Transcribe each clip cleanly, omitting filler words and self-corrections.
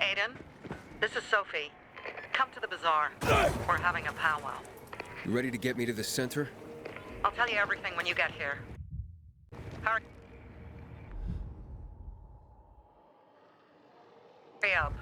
Aiden, this is Sophie. Come to the bazaar. We're having a powwow. You ready to get me to the center? I'll tell you everything when you get here. Hurry up.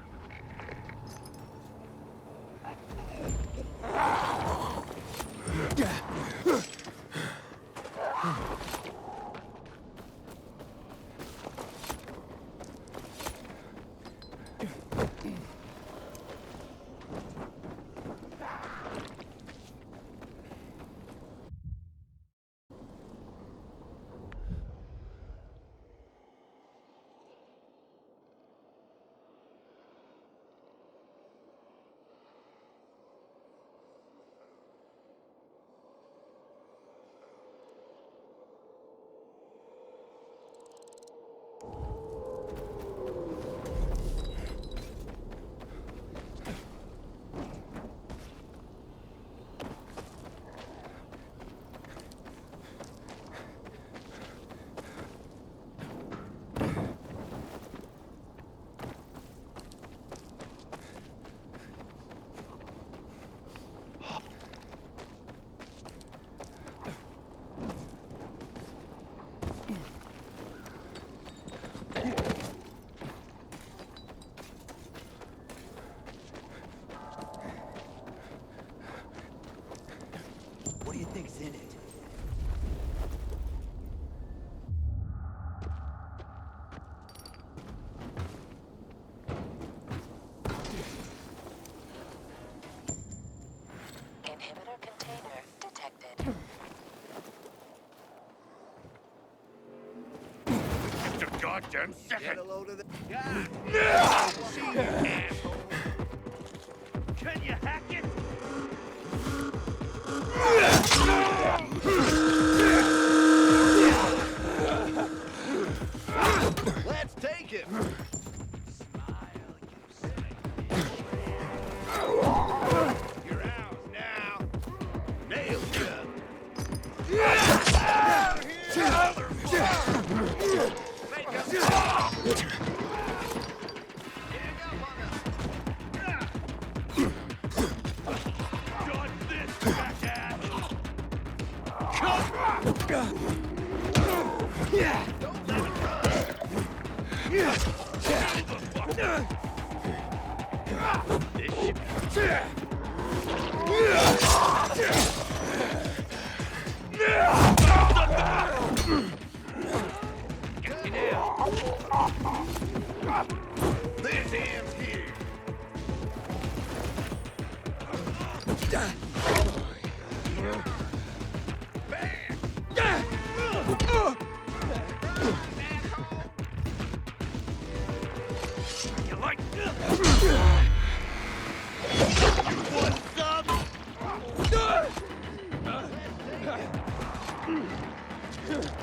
what's in it. Inhibitor container detected. Just a goddamn second. Get a load of the... See you, asshole. Can you hack it? Let's take him! You're ours now. Nailed ya! Dodge this, jackass. Don't let him This ends here. You like want some?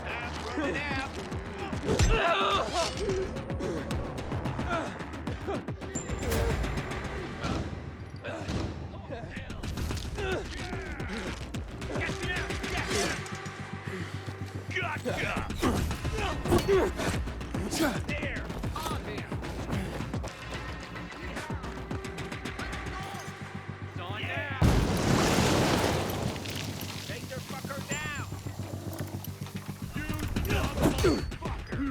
I'm running out. Gotcha! There! On him! It's on now! Take their fucker down! You dumb fucker!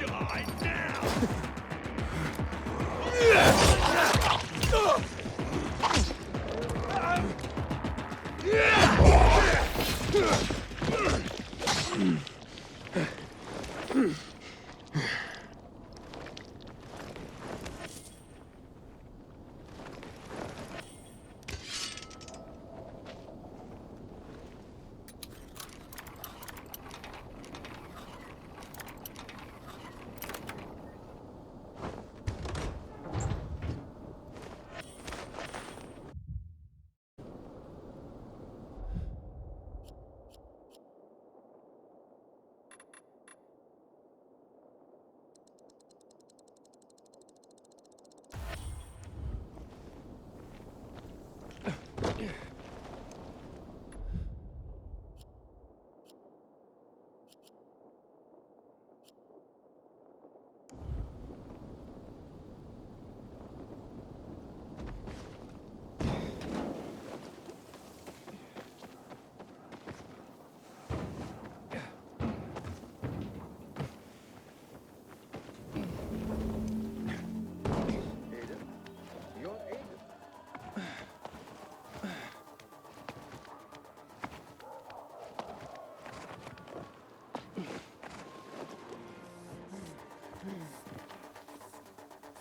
Die now!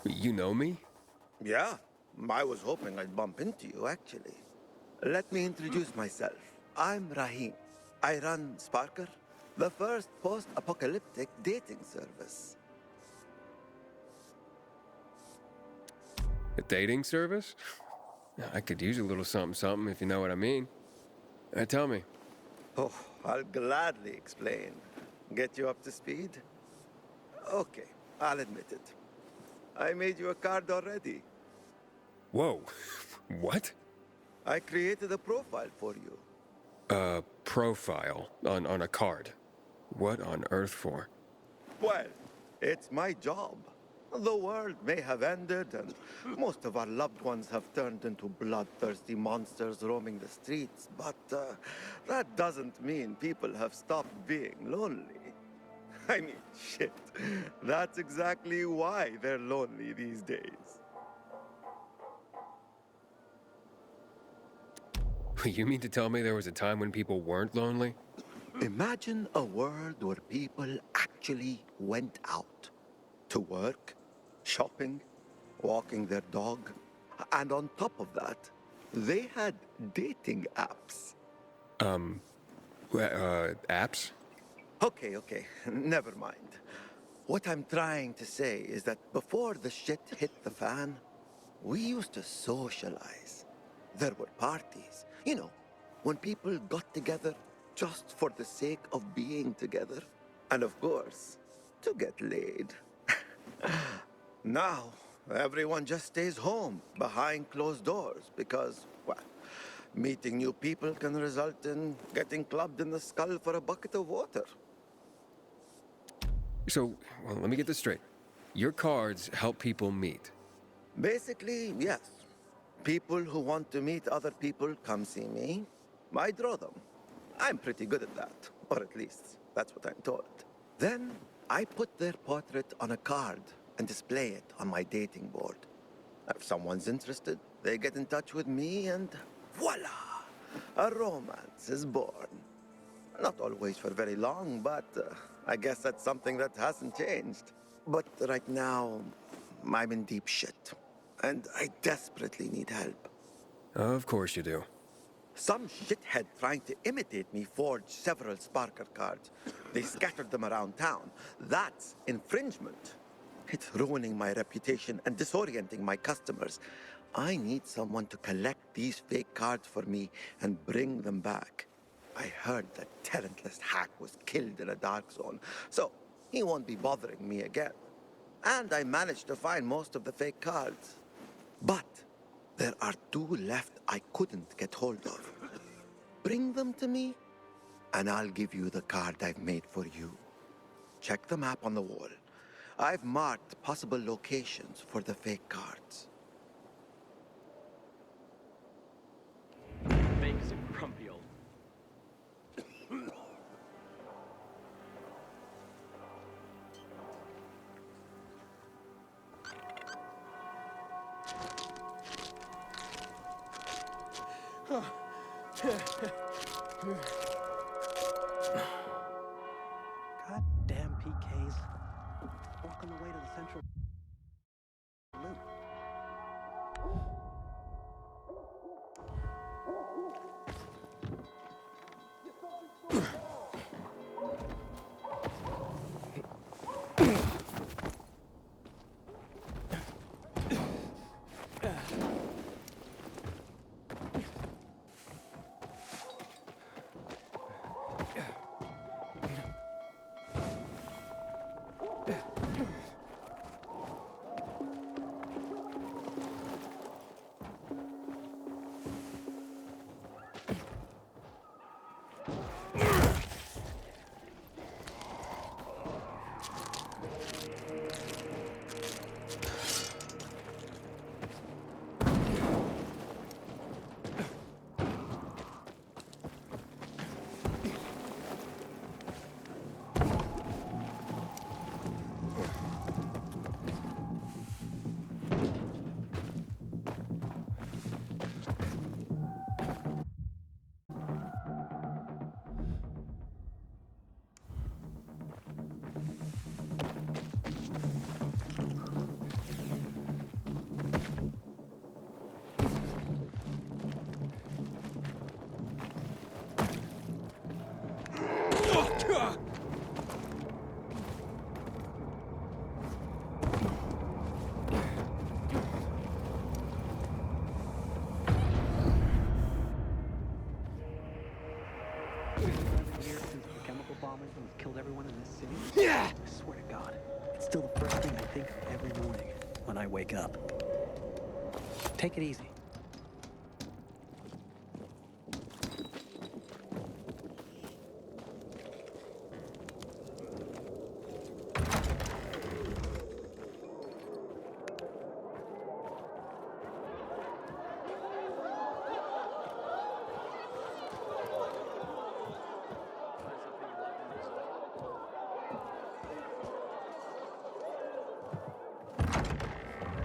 You know me? Yeah, I was hoping I'd bump into you, actually. Let me introduce myself. I'm Rahim. I run Sparker, the first post-apocalyptic dating service. A dating service? I could use a little something something if you know what I mean. Tell me. Oh, I'll gladly explain. Get you up to speed? Okay, I'll admit it. I made you a card already. Whoa. What? I created a profile for you. A profile on a card. What on earth for? Well, it's my job. The world may have ended, and most of our loved ones have turned into bloodthirsty monsters roaming the streets, but that doesn't mean people have stopped being lonely. I mean, shit. That's exactly why they're lonely these days. You mean to tell me there was a time when people weren't lonely? Imagine a world where people actually went out to work, shopping, walking their dog, and on top of that, they had dating apps. Apps? Okay, never mind. What I'm trying to say is that before the shit hit the fan, we used to socialize. There were parties, when people got together just for the sake of being together. And of course, to get laid. Now, everyone just stays home behind closed doors because, well, meeting new people can result in getting clubbed in the skull for a bucket of water. So, well, let me get this straight. Your cards help people meet. Basically, yes. People who want to meet other people come see me. I draw them. I'm pretty good at that, or at least that's what I'm told. Then I put their portrait on a card and display it on my dating board. If someone's interested, they get in touch with me and voila! A romance is born. Not always for very long, but I guess that's something that hasn't changed. But right now, I'm in deep shit. And I desperately need help. Of course you do. Some shithead trying to imitate me forged several Sparker cards. They scattered them around town. That's infringement. It's ruining my reputation and disorienting my customers. I need someone to collect these fake cards for me and bring them back. I heard that talentless hack was killed in a dark zone, so he won't be bothering me again. And I managed to find most of the fake cards. But there are 2 left I couldn't get hold of. Bring them to me, and I'll give you the card I've made for you. Check the map on the wall. I've marked possible locations for the fake cards. Fakes and grumpy old. Goddamn PKs. Walking the way to the central loop. Killed everyone in this city? Yeah! I swear to God, it's still the first thing I think of every morning when I wake up. Take it easy.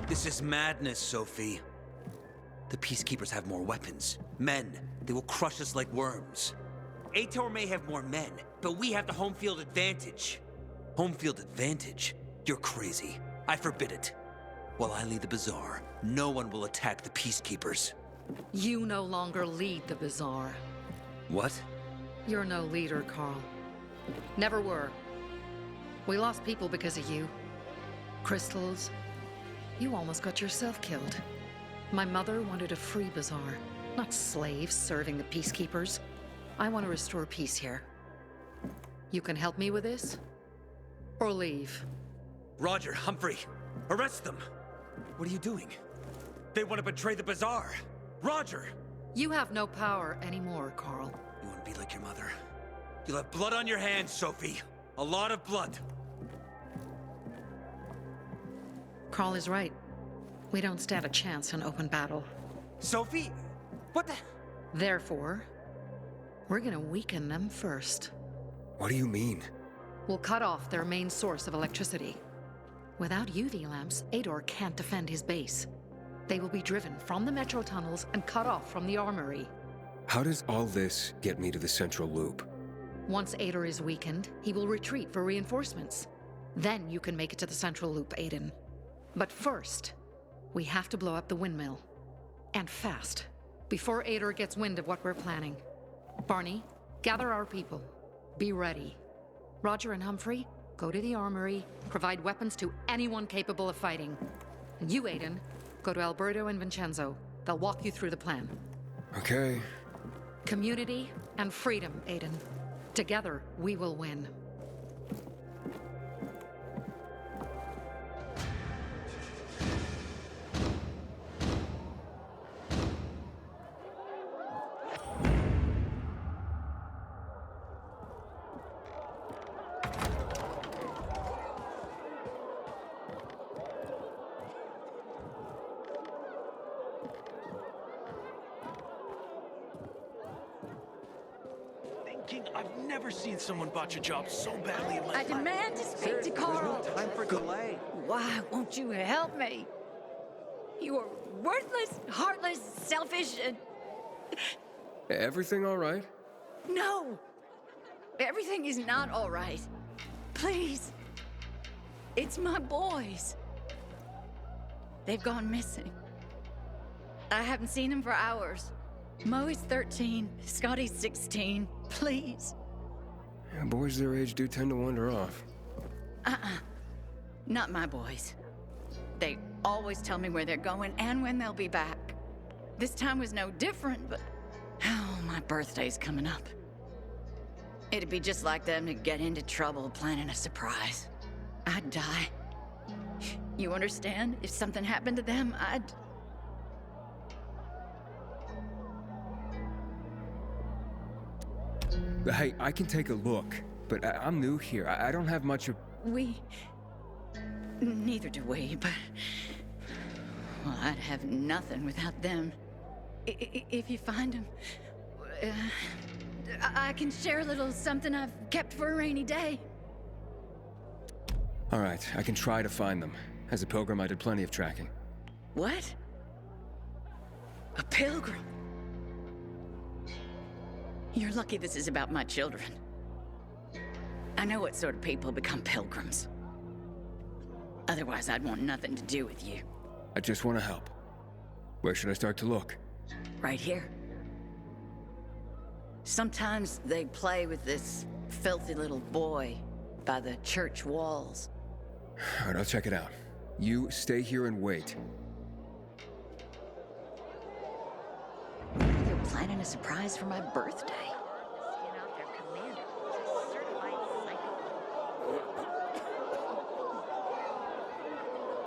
This is madness, Sophie. The Peacekeepers have more weapons. Men. They will crush us like worms. Ator may have more men, but we have the home field advantage. Home field advantage? You're crazy. I forbid it. While I lead the bazaar, no one will attack the Peacekeepers. You no longer lead the bazaar. What? You're no leader, Carl. Never were. We lost people because of you. Crystals. You almost got yourself killed. My mother wanted a free bazaar, not slaves serving the Peacekeepers. I want to restore peace here. You can help me with this? Or leave? Roger, Humphrey, arrest them! What are you doing? They want to betray the bazaar! Roger! You have no power anymore, Carl. You want to be like your mother? You'll have blood on your hands, Sophie. A lot of blood. Carl is right. We don't stand a chance in open battle. Sophie? What the? Therefore, we're gonna weaken them first. What do you mean? We'll cut off their main source of electricity. Without UV lamps, Ador can't defend his base. They will be driven from the metro tunnels and cut off from the armory. How does all this get me to the central loop? Once Ador is weakened, he will retreat for reinforcements. Then you can make it to the central loop, Aiden. But first, we have to blow up the windmill. And fast, before Ador gets wind of what we're planning. Barney, gather our people. Be ready. Roger and Humphrey, go to the armory, provide weapons to anyone capable of fighting. And you, Aiden, go to Alberto and Vincenzo. They'll walk you through the plan. Okay. Community and freedom, Aiden. Together, we will win. I've never seen someone botch a job so badly in my I life. demand to speak to Carl. There's no time for delay. Why won't you help me? You are worthless, heartless, selfish, and... Everything all right? No! Everything is not all right. Please. It's my boys. They've gone missing. I haven't seen them for hours. Mo is 13, Scotty's 16. Please. Yeah, boys their age do tend to wander off. Not my boys. They always tell me where they're going and when they'll be back. This time was no different, but... Oh, my birthday's coming up. It'd be just like them to get into trouble planning a surprise. I'd die. You understand? If something happened to them, I'd... Hey, I can take a look, but I'm new here. I don't have much of... Neither do we, but... Well, I'd have nothing without them. If you find them... I can share a little something I've kept for a rainy day. All right, I can try to find them. As a pilgrim, I did plenty of tracking. What? A pilgrim? You're lucky this is about my children. I know what sort of people become pilgrims. Otherwise, I'd want nothing to do with you. I just want to help. Where should I start to look? Right here. Sometimes they play with this filthy little boy by the church walls. All right, I'll check it out. You stay here and wait. They're planning a surprise for my birthday.